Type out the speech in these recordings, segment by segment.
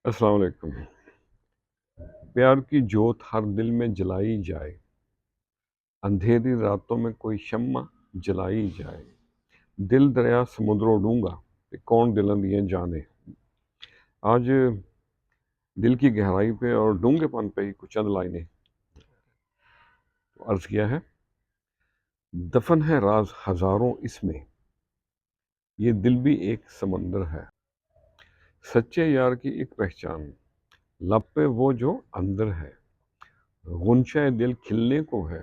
السلام علیکم۔ پیار کی جوت ہر دل میں جلائی جائے، اندھیری راتوں میں کوئی شمع جلائی جائے، دل دریا سمندروں ڈونگا کہ کون دلند یہ جانے۔ آج دل کی گہرائی پہ اور ڈونگے پن پہ ہی کچھ چند لائنیں عرض کیا ہے۔ دفن ہے راز ہزاروں اس میں، یہ دل بھی ایک سمندر ہے، سچے یار کی ایک پہچان، لب پہ وہ جو اندر ہے، غنچہ دل کھلنے کو ہے،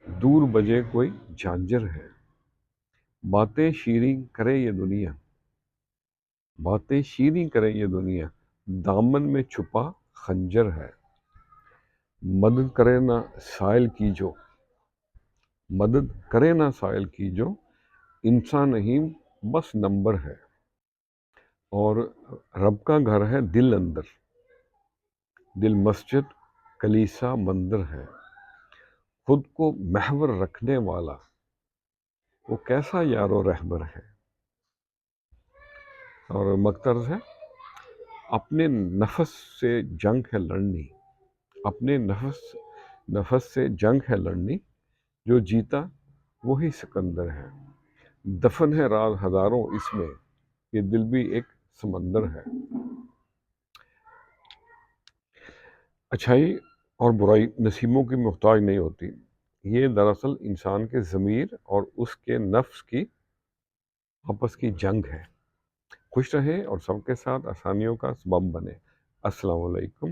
دور بجے کوئی جھانجر ہے، باتیں شیریں کرے یہ دنیا، باتیں شیریں کرے یہ دنیا، دامن میں چھپا خنجر ہے، مدد کرے نہ سائل کی جو، مدد کرے نہ سائل کی جو، انسان نہیں بس نمبر ہے، اور رب کا گھر ہے دل اندر، دل مسجد کلیسا مندر ہے، خود کو محور رکھنے والا وہ کیسا یار و رہبر ہے۔ اور مقترض ہے، اپنے نفس سے جنگ ہے لڑنی، اپنے نفس سے جنگ ہے لڑنی، جو جیتا وہی سکندر ہے، دفن ہے راز ہزاروں اس میں، یہ دل بھی ایک سمندر ہے۔ اچھائی اور برائی نصیبوں کی محتاج نہیں ہوتی، یہ دراصل انسان کے ضمیر اور اس کے نفس کی آپس کی جنگ ہے۔ خوش رہیں اور سب کے ساتھ آسانیوں کا سبب بنے۔ السلام علیکم۔